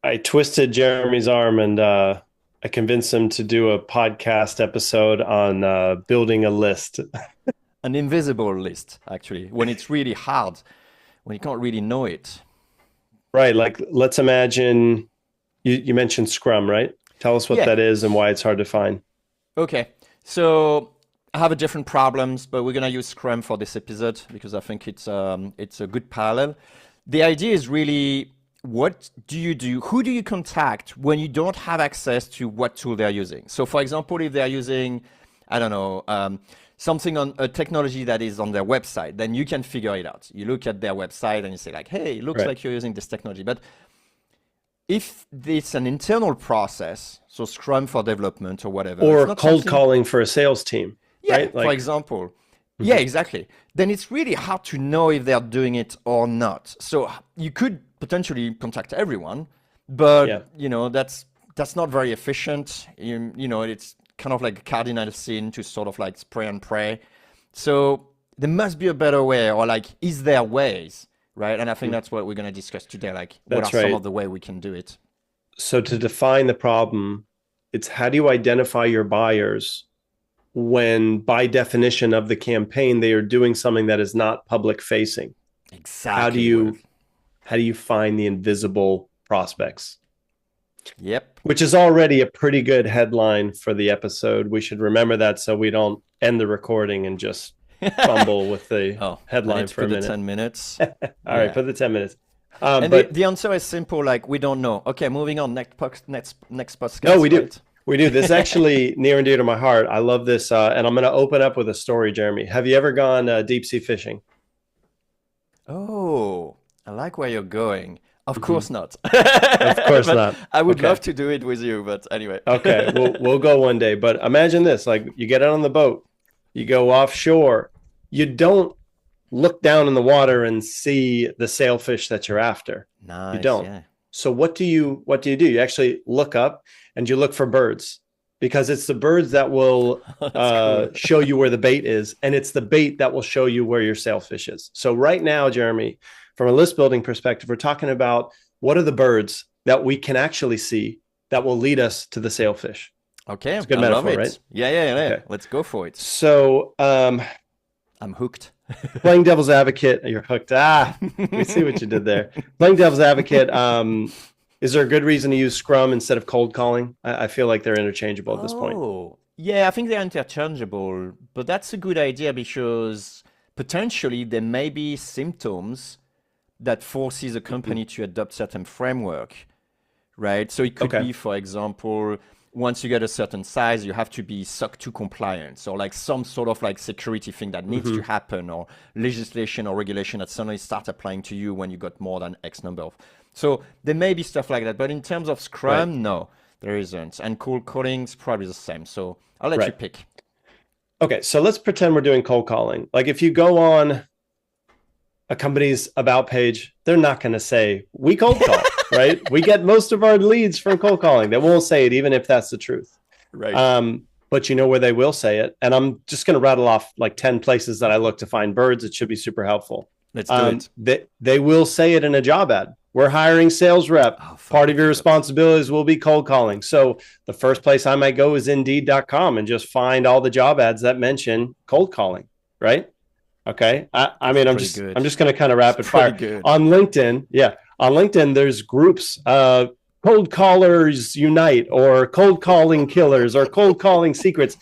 I twisted Jeremy's arm and I convinced him to do a podcast episode on building a list. An invisible list, actually, when it's really hard, when you can't really know it. Right. Like, let's imagine you mentioned Scrum, right? Tell us what Yeah. that is and why it's hard to find. Okay. So I have a different problems, but we're gonna use Scrum for this episode because I think it's a good parallel. The idea is really what do you do? Who do you contact when you don't have access to what tool they're using? So, for example, if they're using, I don't know, something on a technology that is on their website, then you can figure it out. You look at their website and you say like, "Hey, it looks Right. like you're using this technology." But if it's an internal process, so Scrum for development or whatever, it's Or not cold something. calling for a sales team, Yeah, right? for Like, example. Yeah, mhm. exactly. Then it's really hard to know if they're doing it or not. So you could potentially contact everyone, but Yeah, that's not very efficient. It's kind of like a cardinal sin to sort of like spray and pray. So there must be a better way, or like, is there ways, right? And I think mm, that's what we're going to discuss today. Like, what are that's some right. of the way we can do it? So to define the problem, it's how do you identify your buyers when by definition of the campaign they are doing something that is not public facing? How do Exactly. Well, you how do you find the invisible prospects? yep. Which is already a pretty good headline for the episode. We should remember that so we don't end the recording and just fumble with the Oh, I need headline to for a put the minute. 10 minutes. All right, Yeah. for the 10 minutes. And the, But the answer is simple, like we don't know. Okay, moving on. Next no, we podcast, do. right? We do. This is actually near and dear to my heart. I love this. And I'm going to open up with a story, Jeremy. Have you ever gone deep sea fishing? Oh, I like where you're going. Of Hmm. course not. Of course But not. I would Okay. love to do it with you, but anyway. Okay. We'll go one day. But imagine this: like you get out on the boat, you go offshore, you don't look down in the water and see the sailfish that you're after. You Nice, don't. yeah. So what do? You actually look up and you look for birds because it's the birds that will That's cool. show you where the bait is, and it's the bait that will show you where your sailfish is. So right now, Jeremy, from a list building perspective, we're talking about what are the birds that we can actually see that will lead us to the sailfish. Okay, It's a good I love metaphor, right? it. Yeah, yeah, yeah. Okay. Let's go for it. So I'm hooked. playing devil's advocate, you're hooked. We see what you did there. Playing devil's advocate, is there a good reason to use Scrum instead of cold calling? I feel like they're interchangeable at this point. Oh, yeah, I think they're interchangeable, but that's a good idea because potentially there may be symptoms that forces a Mhm. company to adopt certain framework, right? So it could Okay. be, for example, once you get a certain size, you have to be SOC 2 compliant, or like some sort of like security thing that needs to Hmm. happen, or legislation or regulation that suddenly start applying to you when you got more than X number of. So there may be stuff like that, but in terms of Right. Scrum, no, there isn't. And cold calling's probably the same. So I'll let you Right. pick. Okay. So let's pretend we're doing cold calling. Like if you go on a company's about page, they're not going to say we cold call, right? We get most of our leads from cold calling. They won't say it, even if that's the truth. Right. But you know where they will say it. And I'm just going to rattle off like 10 places that I look to find birds. It should be super helpful. Let's do it. They will say it in a job ad. We're hiring sales rep. Oh, fuck, Part I of your forgot. responsibilities will be cold calling. So the first place I might go is indeed.com and just find all the job ads that mention cold calling, right? Okay. I It's mean, pretty good. I'm just going to kind of It's rapid pretty fire good. on LinkedIn. Yeah. On LinkedIn, there's groups, cold callers unite or cold calling killers or cold calling secrets.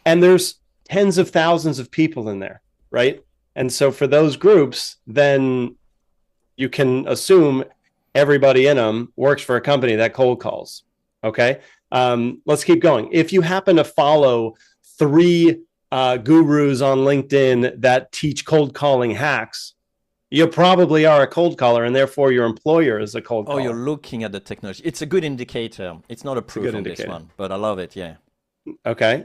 And there's tens of thousands of people in there, right? And so for those groups, then you can assume everybody in them works for a company that cold calls. Okay. Let's keep going. If you happen to follow three gurus on LinkedIn that teach cold calling hacks, you probably are a cold caller, and therefore your employer is a cold Oh, you're caller. looking at the technology. It's a good indicator. It's not a It's a proof good on this indicator. one, but I love it. Yeah. Okay.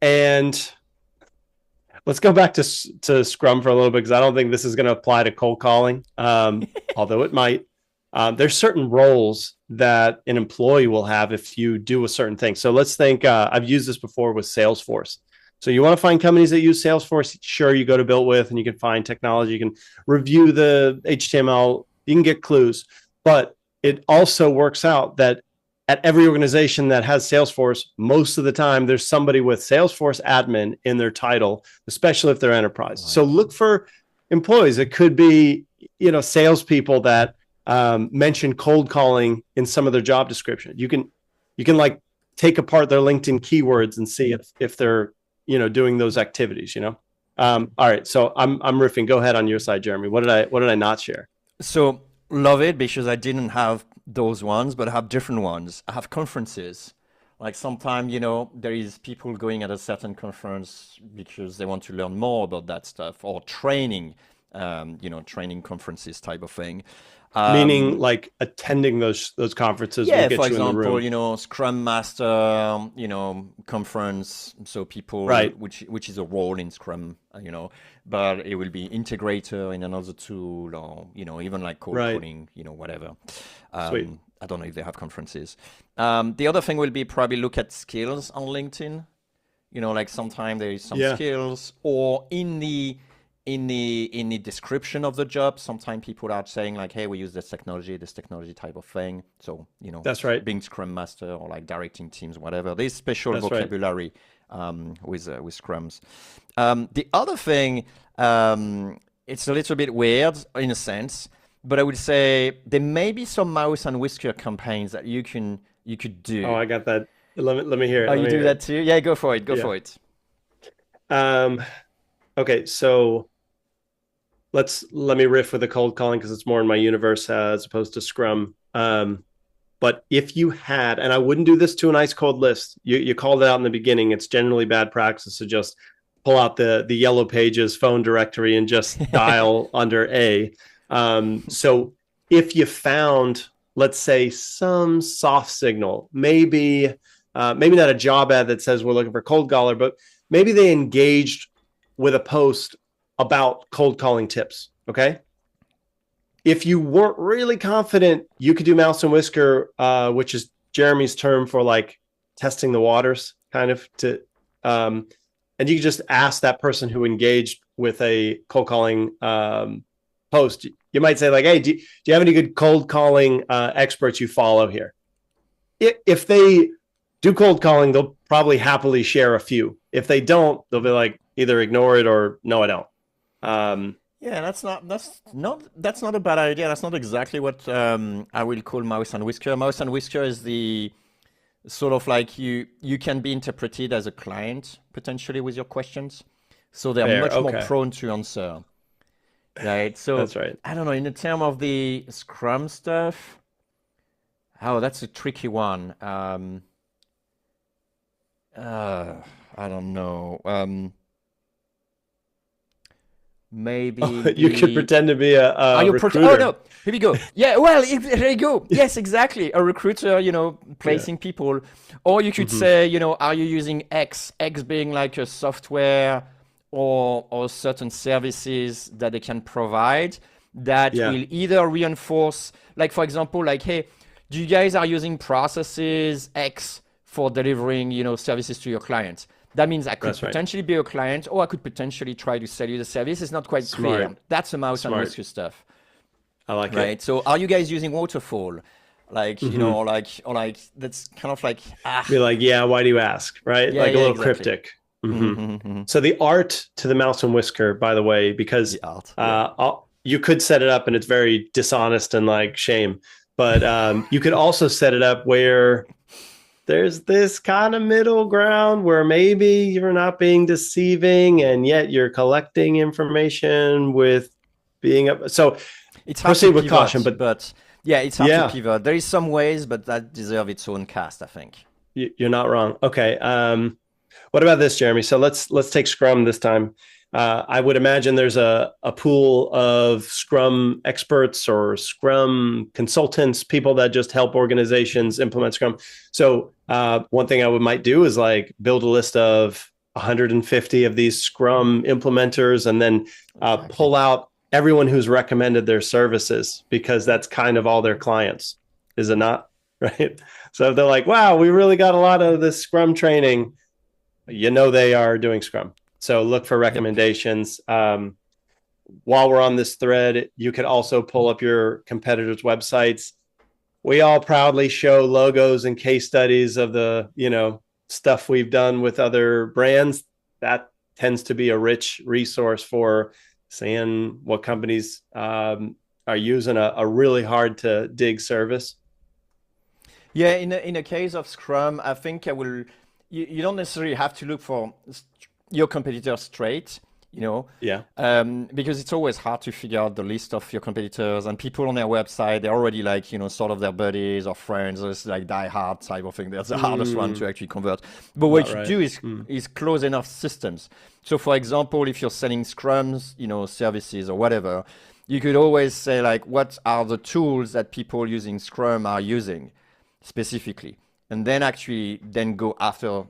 And let's go back to Scrum for a little bit because I don't think this is going to apply to cold calling, although it might. There's certain roles that an employee will have if you do a certain thing. So let's think, I've used this before with Salesforce. So you want to find companies that use Salesforce? Sure, you go to Built With and you can find technology. You can review the HTML. You can get clues. But it also works out that at every organization that has Salesforce, most of the time there's somebody with Salesforce admin in their title, especially if they're enterprise. Right. So look for employees. It could be, salespeople that mention cold calling in some of their job description. You can like take apart their LinkedIn keywords and see if they're, doing those activities, all right. So I'm riffing. Go ahead on your side, Jeremy. What did I not share? So love it, because I didn't have those ones, but I have different ones. I have conferences. Like sometimes, there is people going at a certain conference because they want to learn more about that stuff, or training, training conferences type of thing. Meaning like attending those conferences. Yeah, will get for you example, in the room. Scrum Master, conference. So people, right, which is a role in Scrum, but it will be integrator in another tool, or even like code calling, whatever. Sweet. I don't know if they have conferences. The other thing will be probably look at skills on LinkedIn. Like sometimes there is some skills, or in the description of the job, sometimes people are saying like, hey, we use this technology type of thing. So, that's right. Being Scrum Master or like directing teams, whatever. There's special vocabulary with Scrums. The other thing, it's a little bit weird in a sense, but I would say there may be some mouse and whisker campaigns that you could do. Oh, I got that. Let me hear it. Oh, you do that too? Yeah, go for it. Go for it. Okay, so let me riff with the cold calling because it's more in my universe as opposed to Scrum. But if you had, and I wouldn't do this to an ice cold list, you called it out in the beginning. It's generally bad practice to just pull out the yellow pages phone directory and just dial under A. So if you found, let's say, some soft signal, maybe not a job ad that says we're looking for cold caller, but maybe they engaged with a post about cold calling tips. Okay. If you weren't really confident, you could do mouse and whisker, which is Jeremy's term for like testing the waters, kind of and you could just ask that person who engaged with a cold calling post. You might say like, hey, do you have any good cold calling experts you follow here? If they do cold calling, they'll probably happily share a few. If they don't, they'll be like, either ignore it or no, I don't. Yeah, that's not a bad idea. That's not exactly what I will call mouse and whisker. Mouse and whisker is the sort of like you can be interpreted as a client potentially with your questions, so they're much more prone to answer. Right. So that's right. I don't know. In the term of the Scrum stuff, that's a tricky one. I don't know. Maybe you could pretend to be a recruiter. Oh no, here we go. Yeah, well, there you go. Yes, exactly. A recruiter, placing people. Or you could say, are you using X? X being like a software or certain services that they can provide that will either reinforce, like for example, like, hey, do you guys are using processes X for delivering, services to your clients? That means I could potentially be a client, or I could potentially try to sell you the service. It's not quite clear. That's a mouse and whisker stuff. I like it. Right. So are you guys using waterfall? Like, or like that's kind of like Be like, yeah, why do you ask? Right? Yeah, like a little exactly. cryptic. So the art to the mouse and whisker, by the way, because you could set it up and it's very dishonest and like shame, but you could also set it up where there's this kind of middle ground where maybe you're not being deceiving and yet you're collecting information with being up. So it's hard proceed to with pivot, caution, but yeah, it's hard to pivot. There is some ways, but that deserve its own cast, I think. You're not wrong. Okay. What about this, Jeremy? So let's take Scrum this time. I would imagine there's a pool of Scrum experts or Scrum consultants, people that just help organizations implement Scrum. So one thing I might do is like build a list of 150 of these Scrum implementers and then pull out everyone who's recommended their services, because that's kind of all their clients, is it not? Right. So if they're like, wow, we really got a lot of this Scrum training, they are doing Scrum. So look for recommendations. While we're on this thread, you could also pull up your competitors' websites. we all proudly show logos and case studies of the, stuff we've done with other brands. That tends to be a rich resource for seeing what companies are using a really hard to dig service. Yeah, in a case of Scrum, I think I will. You don't necessarily have to look for your competitor straight, Yeah. because it's always hard to figure out the list of your competitors and people on their website. They're already like, sort of their buddies or friends. It's like die hard type of thing. That's the hardest one to actually convert. But what you Right. do is close enough systems. So, for example, if you're selling Scrums, services or whatever, you could always say like, what are the tools that people using Scrum are using specifically, and then actually then go after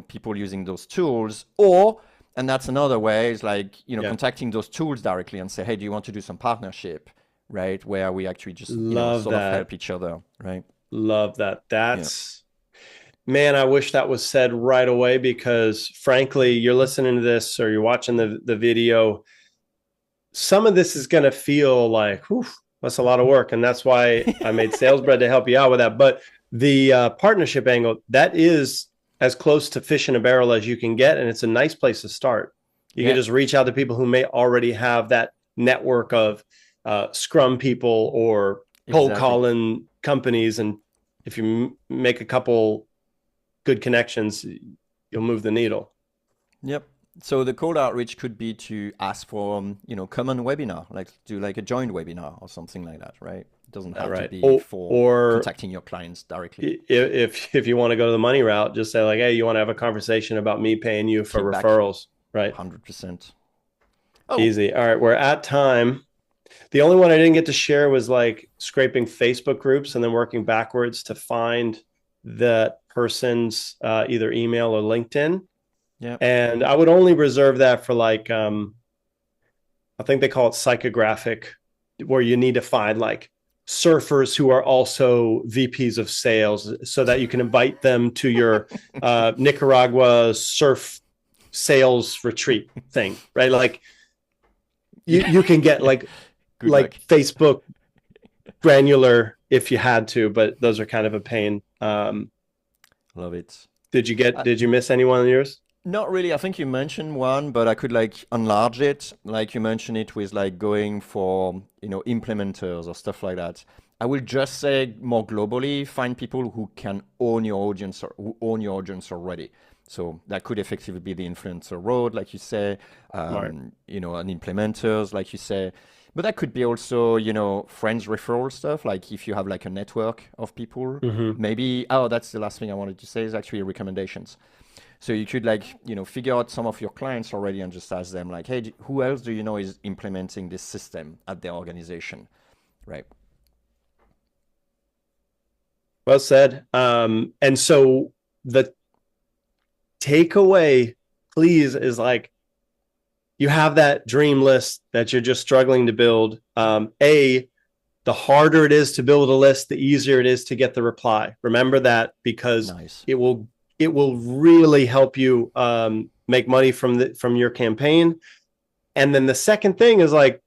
people using those tools, or and that's another way is like contacting those tools directly and say, hey, do you want to do some partnership, right, where we actually just Love sort of that. help each other, right? Love that. Yeah. Man, I wish that was said right away, because frankly, you're listening to this or you're watching the video. Some of this is going to feel like, whew, that's a lot of work. And that's why I made SalesBread to help you out with that. But the partnership angle, that is as close to fish in a barrel as you can get. And it's a nice place to start. You can just reach out to people who may already have that network of Scrum people or cold calling companies. And if you make a couple good connections, you'll move the needle. Yep. So the cold outreach could be to ask for, common webinar, like do like a joint webinar or something like that, right? It doesn't have to be for contacting your clients directly. If you want to go to the money route, just say like, hey, you want to have a conversation about me paying you for Feedback. referrals, right? 100%. Easy. All right, we're at time. The only one I didn't get to share was like scraping Facebook groups and then working backwards to find that person's either email or LinkedIn. Yeah. And I would only reserve that for like, I think they call it psychographic, where you need to find like surfers who are also VPs of sales so that you can invite them to your Nicaragua surf sales retreat thing, right? Like you can get like Facebook granular if you had to, but those are kind of a pain. Love it. Did you miss anyone of yours? Not really. I think you mentioned one, but I could like enlarge it. Like you mentioned it with like going for, implementers or stuff like that. I will just say more globally, find people who can own your audience or who own your audience already. So that could effectively be the influencer road, like you say, an implementers, like you say. But that could be also, friends referral stuff. Like if you have like a network of people, maybe, that's the last thing I wanted to say is actually recommendations. So you could like, figure out some of your clients already and just ask them like, hey, who else do you know is implementing this system at their organization, right? Well said. And so the takeaway, please, is like, you have that dream list that you're just struggling to build. The harder it is to build a list, the easier it is to get the reply. Remember that, because it will really help you make money from your campaign. And then the second thing is like,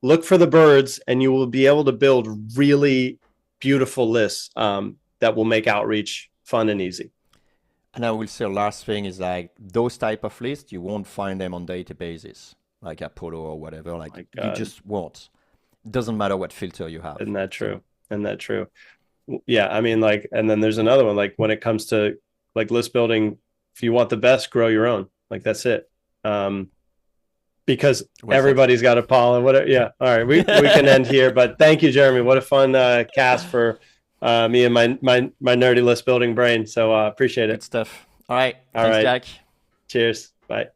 look for the birds, and you will be able to build really beautiful lists that will make outreach fun and easy. And I will say last thing is like those type of lists, you won't find them on databases like Apollo or whatever. Like you just won't. It doesn't matter what filter you have. Isn't that true? Isn't that true? Yeah, I mean, like, and then there's another one, like when it comes to like list building, if you want the best, grow your own. Like that's it. Because everybody's got a pollen. Whatever. Yeah. All right. We can end here. But thank you, Jeremy. What a fun cast for me and my nerdy list building brain. So appreciate it. Good stuff. All right. Thanks, Jack. Cheers. Bye.